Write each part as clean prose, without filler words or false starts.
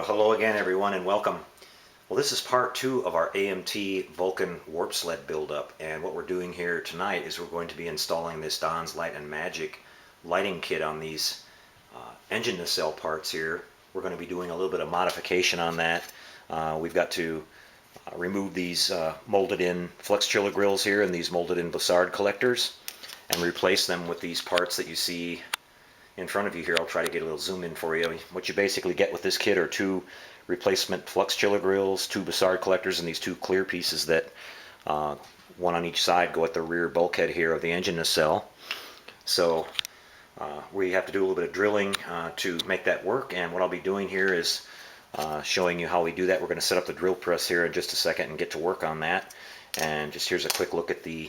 Well, hello again everyone and welcome. Well, this is part 2 of our AMT Vulcan warp sled buildup, and what we're doing here tonight is we're going to be installing this Don's Light and Magic lighting kit on these engine nacelle parts here. We're going to be doing a little bit of modification on that. We've got to remove these molded in flux chiller grills here and these molded in Bussard collectors and replace them with these parts that you see in front of you here. I'll try to get a little zoom in for you. What you basically get with this kit are 2 replacement flux chiller grills, 2 Bussard collectors, and these 2 clear pieces that one on each side go at the rear bulkhead here of the engine nacelle. So we have to do a little bit of drilling to make that work, and what I'll be doing here is showing you how we do that. We're going to set up the drill press here in just a second and get to work on that. And just here's a quick look at the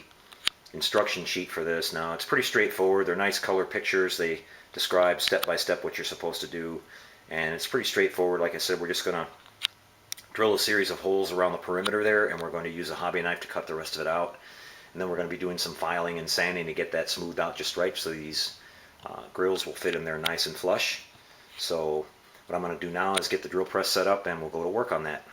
instruction sheet for this. Now it's pretty straightforward. They're nice color pictures. They describe step by step what you're supposed to do, and it's pretty straightforward. Like I said, we're just going to drill a series of holes around the perimeter there, and we're going to use a hobby knife to cut the rest of it out, and then we're going to be doing some filing and sanding to get that smoothed out just right so these grills will fit in there nice and flush. So what I'm going to do now is get the drill press set up and we'll go to work on that.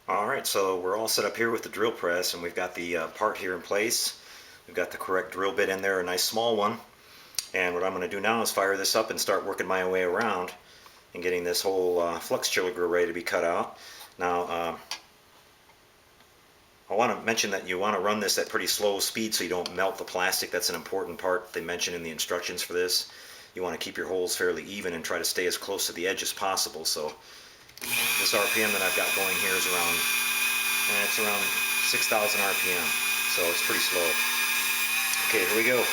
Alright, so we're all set up here with the drill press, and we've got the part here in place. We've got the correct drill bit in there, a nice small one. And what I'm going to do now is fire this up and start working my way around and getting this whole flux chiller grill ready to be cut out. Now, I want to mention that you want to run this at pretty slow speed so you don't melt the plastic. That's an important part they mention in the instructions for this. You want to keep your holes fairly even and try to stay as close to the edge as possible. So this RPM that I've got going here is around, it's around 6,000 RPM, so it's pretty slow. Okay, here we go.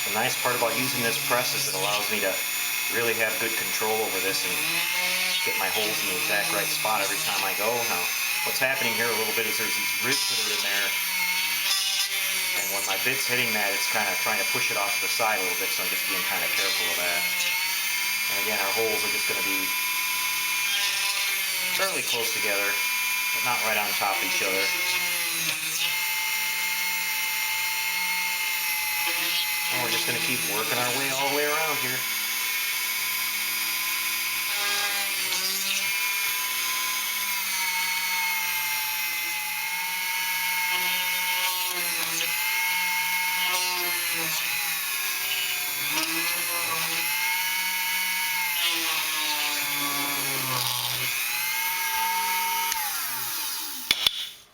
The nice part about using this press is it allows me to really have good control over this and get my holes in the exact right spot every time I go. Now, what's happening here a little bit is there's these ribs that are in there, and when my bit's hitting that, it's kind of trying to push it off to the side a little bit, so I'm just being kind of careful of that. And again, our holes are just going to be fairly close together, but not right on top of each other. And we're just going to keep working our way all the way around here.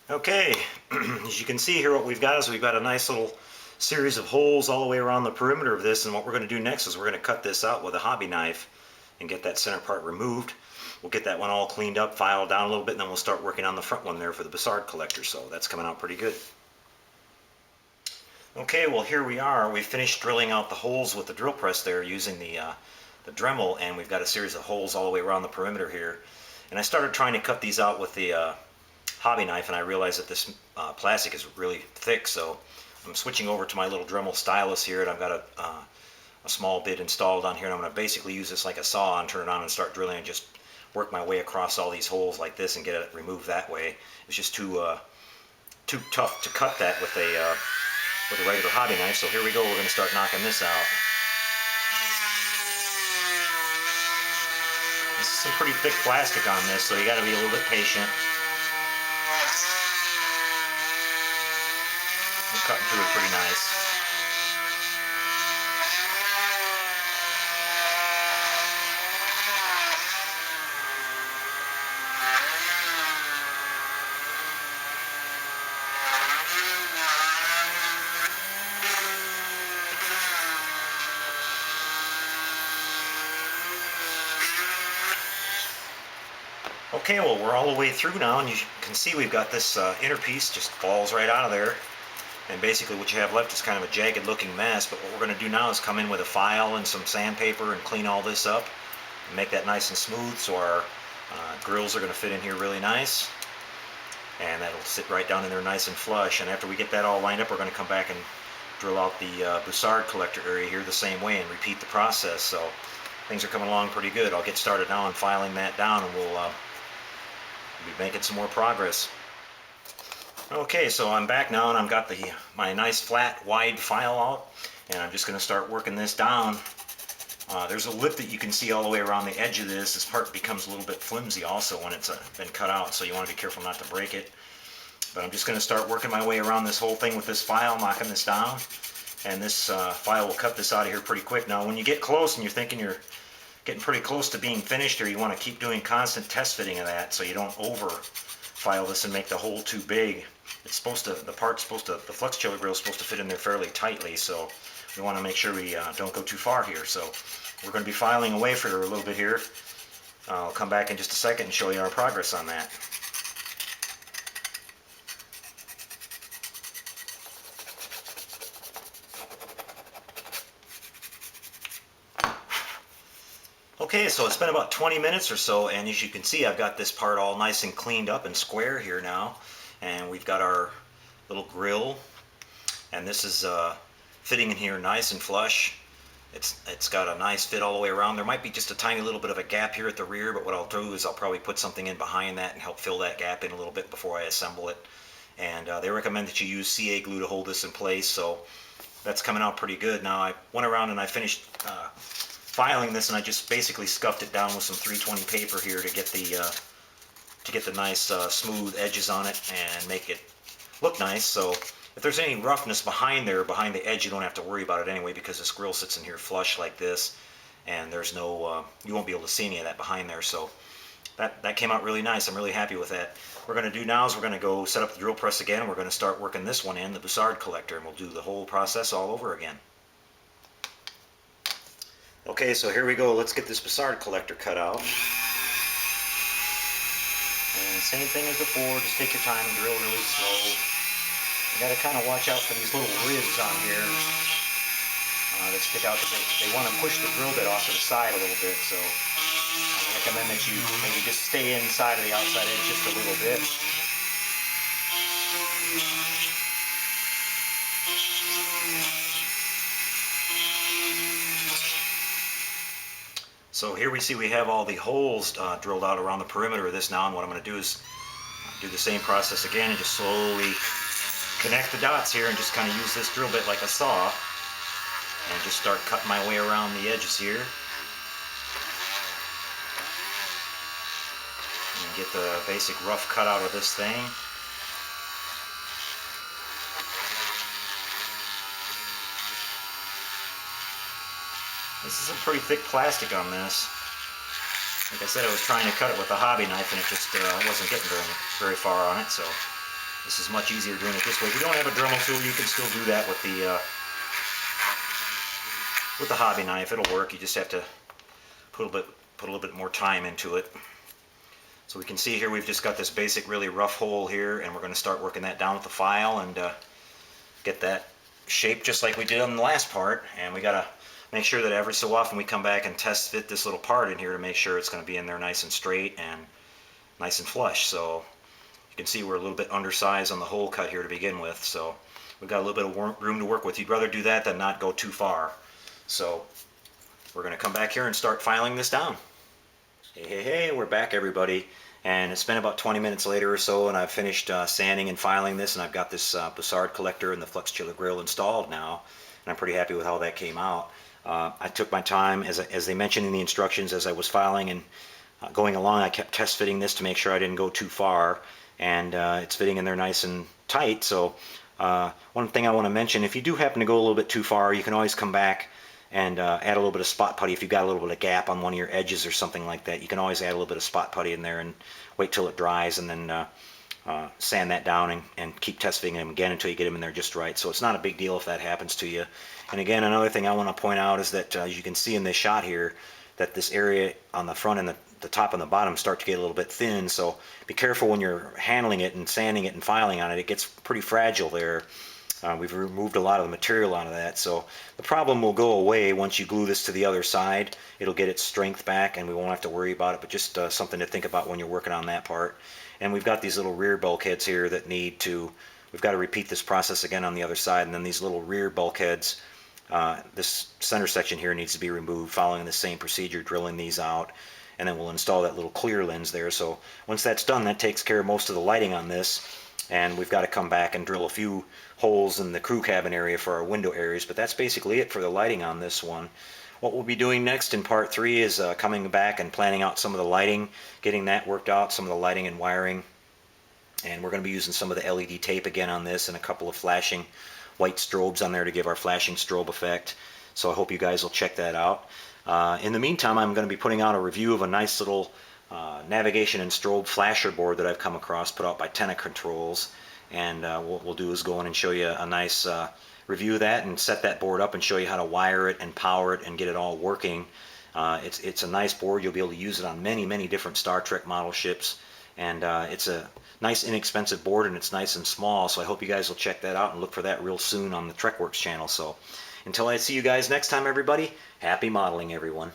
Okay, as you can see here, what we've got is we've got a nice little series of holes all the way around the perimeter of this, and what we're going to do next is we're going to cut this out with a hobby knife and get that center part removed. We'll get that one all cleaned up, filed down a little bit, and then we'll start working on the front one there for the Bussard collector, so that's coming out pretty good. Okay, well here we are. We've finished drilling out the holes with the drill press there using the Dremel, and we've got a series of holes all the way around the perimeter here. And I started trying to cut these out with the hobby knife, and I realized that this plastic is really thick, so I'm switching over to my little Dremel Stylus here, and I've got a small bit installed on here, and I'm going to basically use this like a saw and turn it on and start drilling and just work my way across all these holes like this and get it removed that way. It's just too tough to cut that with a regular hobby knife, so here we go. We're going to start knocking this out. This is some pretty thick plastic on this, so you got to be a little bit patient. We're cutting through it pretty nice. Okay, well we're all the way through now, and you can see we've got this inner piece just falls right out of there. And basically what you have left is kind of a jagged looking mess, but what we're going to do now is come in with a file and some sandpaper and clean all this up and make that nice and smooth, so our grills are going to fit in here really nice, and that'll sit right down in there nice and flush. And after we get that all lined up, we're going to come back and drill out the Bussard collector area here the same way and repeat the process. So things are coming along pretty good. I'll get started now on filing that down, and we'll be making some more progress. Okay, so I'm back now, and I've got my nice flat wide file out, and I'm just going to start working this down. There's a lip that you can see all the way around the edge of this. This part becomes a little bit flimsy also when it's been cut out, so you want to be careful not to break it. But I'm just going to start working my way around this whole thing with this file, knocking this down, and this file will cut this out of here pretty quick. Now when you get close and you're thinking you're getting pretty close to being finished here, you want to keep doing constant test fitting of that so you don't over file this and make the hole too big. It's supposed to, the flux chiller grill is supposed to fit in there fairly tightly, so we want to make sure we don't go too far here. So we're going to be filing away for a little bit here. I'll come back in just a second and show you our progress on that. Okay, so it's been about 20 minutes or so, and as you can see, I've got this part all nice and cleaned up and square here now, and we've got our little grill, and this is fitting in here nice and flush. It's got a nice fit all the way around. There might be just a tiny little bit of a gap here at the rear, but what I'll do is I'll probably put something in behind that and help fill that gap in a little bit before I assemble it. And they recommend that you use CA glue to hold this in place, so that's coming out pretty good. Now I went around and I finished filing this, and I just basically scuffed it down with some 320 paper here to get the nice smooth edges on it and make it look nice. So if there's any roughness behind the edge, you don't have to worry about it anyway, because this grill sits in here flush like this, and there's no you won't be able to see any of that behind there. So that came out really nice. I'm really happy with that. What we're going to do now is we're going to go set up the drill press again, and we're going to start working this one in, the Bussard collector, and we'll do the whole process all over again. Okay, so here we go. Let's get this Bussard collector cut out. And same thing as before, just take your time and drill really slow. You got to kind of watch out for these little ribs on here that stick out, because they want to push the drill bit off to the side a little bit. So I recommend that you maybe just stay inside of the outside edge just a little bit. So here we see we have all the holes drilled out around the perimeter of this now, and what I'm going to do is do the same process again and just slowly connect the dots here and just kind of use this drill bit like a saw and just start cutting my way around the edges here and get the basic rough cut out of this thing. This is a pretty thick plastic on this. Like I said, I was trying to cut it with a hobby knife, and it just wasn't getting very far on it. So this is much easier doing it this way. If you don't have a Dremel tool, you can still do that with the hobby knife. It'll work. You just have to put a little bit more time into it. So we can see here we've just got this basic really rough hole here, and we're going to start working that down with the file and get that shape just like we did on the last part. And we got to make sure that every so often we come back and test fit this little part in here to make sure it's going to be in there nice and straight and nice and flush. So you can see we're a little bit undersized on the hole cut here to begin with, so we've got a little bit of room to work with. You'd rather do that than not go too far. So we're going to come back here and start filing this down. Hey, we're back, everybody. And it's been about 20 minutes later or so, and I've finished sanding and filing this, and I've got this Bussard collector and the flux chiller grill installed now, and I'm pretty happy with how that came out. I took my time, as they mentioned in the instructions, as I was filing and going along. I kept test fitting this to make sure I didn't go too far, and it's fitting in there nice and tight. So one thing I want to mention, if you do happen to go a little bit too far, you can always come back and add a little bit of spot putty. If you've got a little bit of gap on one of your edges or something like that, you can always add a little bit of spot putty in there and wait till it dries, and then sand that down and keep test fitting them again until you get them in there just right. So it's not a big deal if that happens to you. And again, another thing I want to point out is that as you can see in this shot here, that this area on the front and the top and the bottom start to get a little bit thin. So be careful when you're handling it and sanding it and filing on it. It gets pretty fragile there. We've removed a lot of the material out of that. So the problem will go away once you glue this to the other side. It'll get its strength back and we won't have to worry about it, but just something to think about when you're working on that part. And we've got these little rear bulkheads here that need to we've got to repeat this process again on the other side, and then these little rear bulkheads, this center section here needs to be removed following the same procedure, drilling these out, and then we'll install that little clear lens there. So once that's done, that takes care of most of the lighting on this, and we've got to come back and drill a few holes in the crew cabin area for our window areas, but that's basically it for the lighting on this one. What we'll be doing next in part 3 is coming back and planning out some of the lighting, getting that worked out, some of the lighting and wiring, and we're going to be using some of the LED tape again on this and a couple of flashing white strobes on there to give our flashing strobe effect. So I hope you guys will check that out. In the meantime, I'm going to be putting out a review of a nice little navigation and strobe flasher board that I've come across, put out by Tenna Controls, and what we'll do is go in and show you a nice review of that and set that board up and show you how to wire it and power it and get it all working. It's a nice board. You'll be able to use it on many different Star Trek model ships, and it's a nice inexpensive board, and it's nice and small, so I hope you guys will check that out and look for that real soon on the TrekWorks channel. So until I see you guys next time, everybody, happy modeling, everyone.